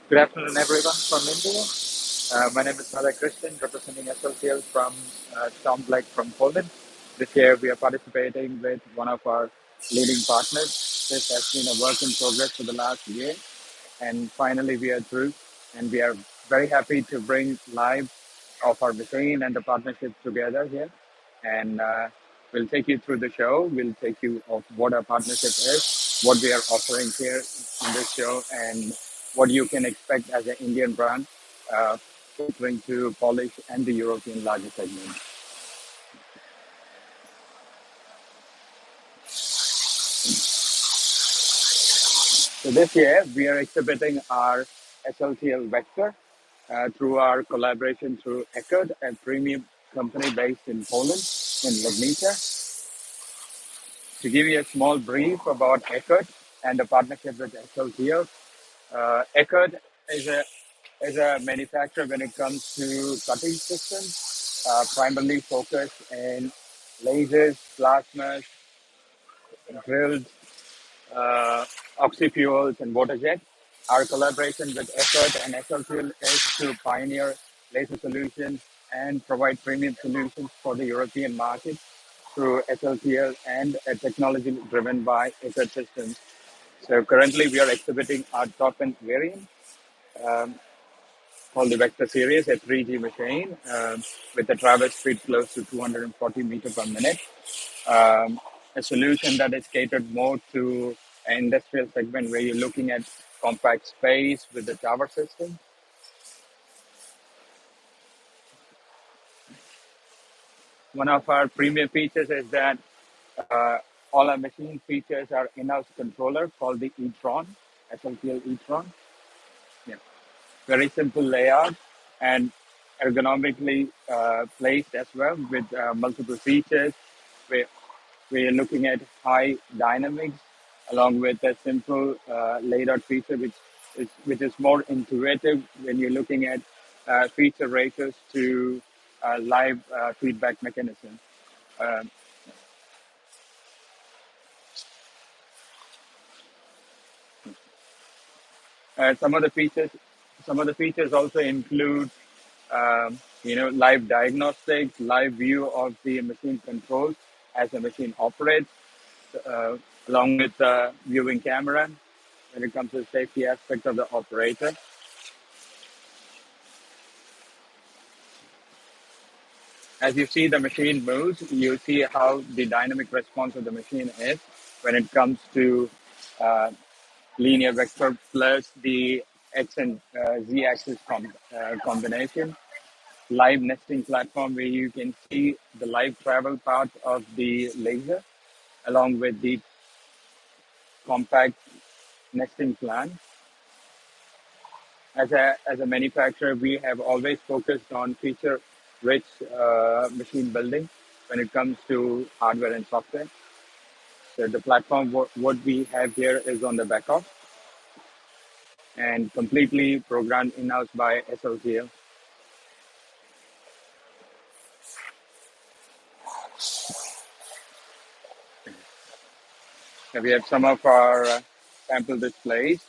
Good afternoon, everyone from India. My name is Mother Christian, representing SLTL from STOM from Poland. This year, we are participating with one of our leading partners. This has been a work in progress for the last year, and finally, we are through. And we are very happy to bring live of our machine and the partnership together here. And we'll take you through the show. We'll take you of what our partnership is, what we are offering here in this show, and what you can expect as an Indian brand catering to Polish and the European larger segment. So this year, we are exhibiting our SLTL Vector through our collaboration through ECKERT, a premium company based in Poland, in Legnica. To give you a small brief about ECKERT and the partnership with SLTL, ECKERT is a manufacturer when it comes to cutting systems, primarily focused in lasers, plasmas, drills, oxyfuels, and water jet. Our collaboration with ECKERT and SLTL is to pioneer laser solutions and provide premium solutions for the European market through SLTL and a technology driven by ECKERT systems. So currently we are exhibiting our top-end variant um, called the Vector Series, a 3G machine with a traverse speed close to 240 meters per minute. A solution that is catered more to an industrial segment where you're looking at compact space with the tower system. One of our premium features is that uh, all our machine features our in-house controller called the e-tron, SLTL e-tron. Yeah. Very simple layout and ergonomically placed as well with multiple features. Where we're looking at high dynamics along with a simple laid-out feature which is more intuitive when you're looking at feature ratios to live feedback mechanism. Um, some of the features, also include live diagnostics, live view of the machine controls as the machine operates, uh, along with viewing camera when it comes to the safety aspect of the operator. As you see the machine moves, you see how the dynamic response of the machine is when it comes to uh, linear vector plus the X and Z axis combination. Live nesting platform where you can see the live travel path of the laser along with the compact nesting plan. As a manufacturer, we have always focused on feature-rich machine building when it comes to hardware and software. So the platform, what we have here is on the back of and completely programmed in-house by SLTL. So we have some of our sample displays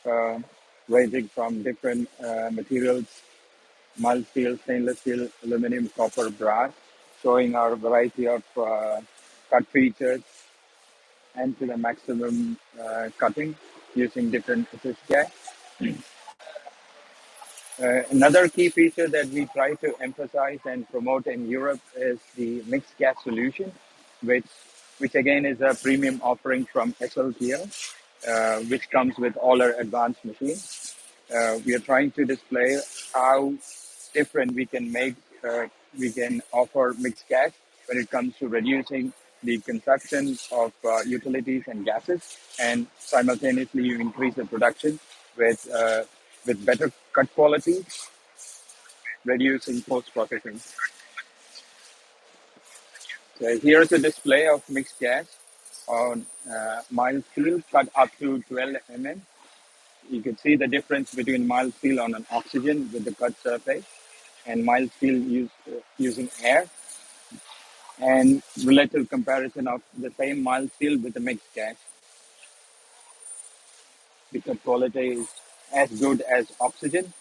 uh, ranging from different materials, mild steel, stainless steel, aluminum, copper, brass, showing our variety of cut features and to the maximum cutting using different assist gas. Another key feature that we try to emphasize and promote in Europe is the mixed gas solution, which which again is a premium offering from SLTL, which comes with all our advanced machines. We are trying to display how different we can offer mixed gas when it comes to reducing the consumption of utilities and gases, and simultaneously you increase the production with better cut quality, reducing post processing. So here's a display of mixed gas on mild steel cut up to 12 mm. You can see the difference between mild steel on an oxygen with the cut surface and mild steel using air, and relative comparison of the same mild steel with the mixed gas. The cut quality is as good as oxygen.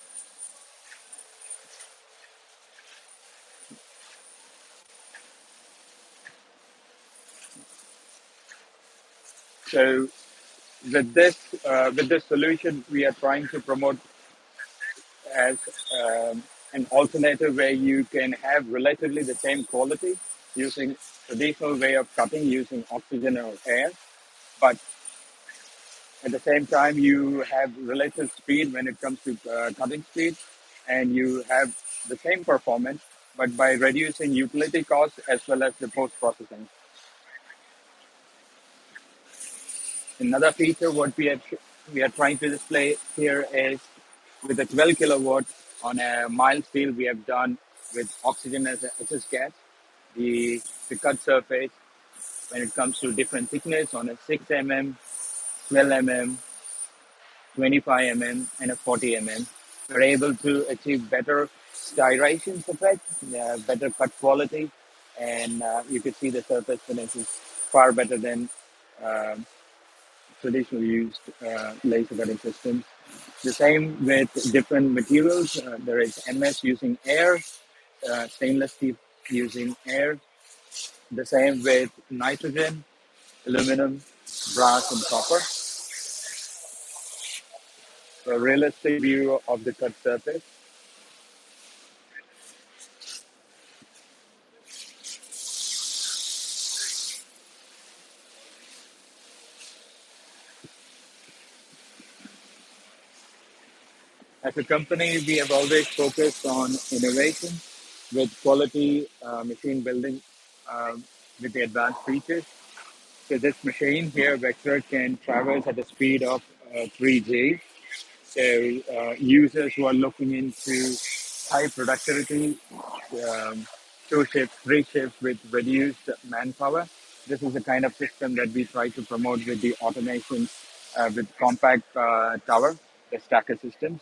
So with this solution, we are trying to promote as an alternative where you can have relatively the same quality using traditional way of cutting using oxygen or air, but at the same time you have relative speed when it comes to cutting speed, and you have the same performance, but by reducing utility costs as well as the post processing. Another feature what we are trying to display here is with a 12 kilowatt on a mild steel we have done with oxygen as an excess gas. The cut surface when it comes to different thickness on a 6 mm, 12 mm, 25 mm, and a 40 mm, we're able to achieve better styration effect, better cut quality, and you can see the surface finish is far better than um traditionally used laser cutting systems. The same with different materials. There is MS using air, stainless steel using air. The same with nitrogen, aluminum, brass, and copper. A realistic view of the cut surface. As a company, we have always focused on innovation with quality machine building with the advanced features. So this machine here, Vector, can traverse at a speed of 3G. So users who are looking into high productivity, um, two shifts, three shifts with reduced manpower, this is the kind of system that we try to promote with the automation with compact tower, the stacker systems.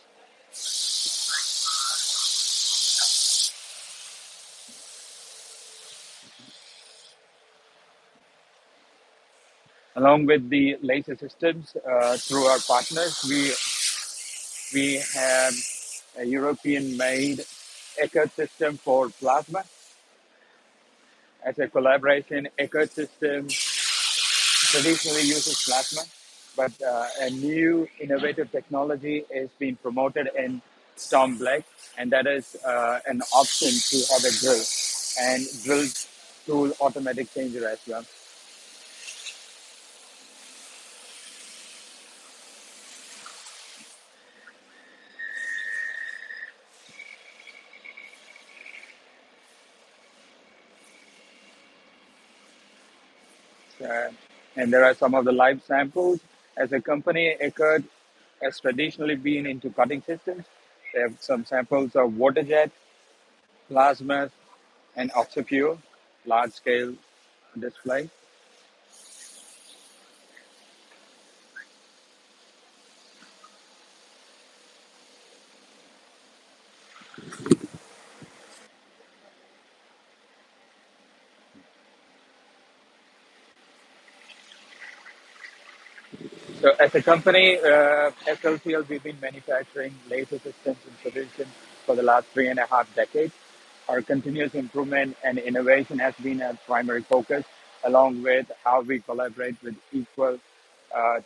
Along with the laser systems, through our partners, we have a European-made ECKERT system for plasma. As a collaboration, ECKERT system traditionally uses plasma, but a new innovative technology is being promoted in STOM Black, and that is an option to have a drill and drill tool automatic changer as well. Uh, and there are some of the live samples. As a company, ECKERT has traditionally been into cutting systems. They have some samples of water jet, plasma, and oxyfuel, large scale display. So as a company, SLTL, we've been manufacturing laser systems and solutions for the last 3.5 decades. Our continuous improvement and innovation has been a primary focus, along with how we collaborate with equal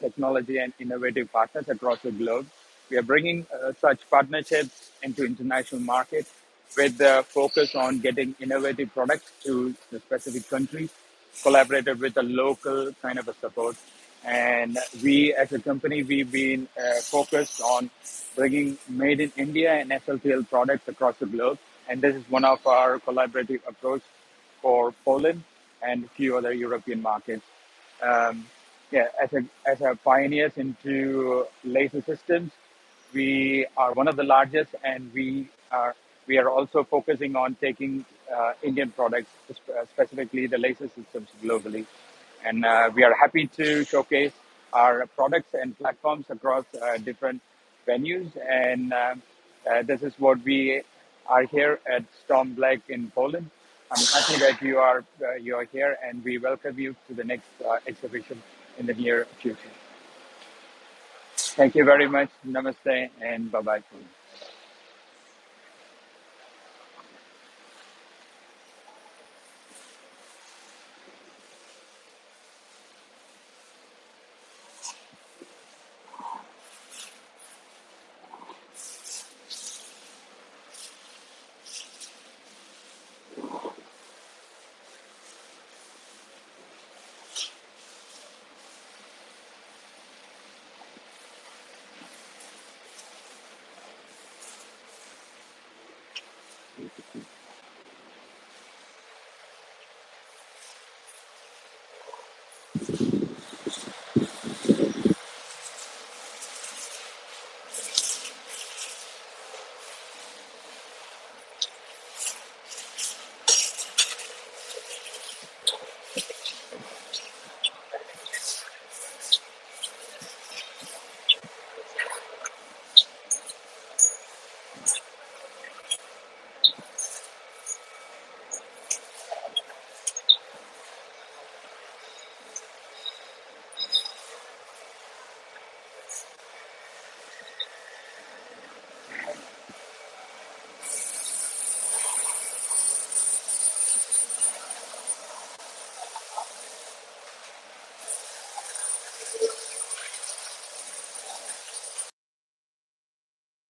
technology and innovative partners across the globe. We are bringing such partnerships into international markets with the focus on getting innovative products to the specific countries, collaborated with a local kind of a support. And we, as a company, we've been focused on bringing made in India and SLTL products across the globe. And this is one of our collaborative approach for Poland and a few other European markets. Um, yeah, as a pioneers into laser systems, we are one of the largest, and we are also focusing on taking Indian products, specifically the laser systems, globally. And we are happy to showcase our products and platforms across different venues. And this is what we are here at Storm Black in Poland. I'm happy that you are here, and we welcome you to the next exhibition in the near future. Thank you very much. Namaste and bye bye.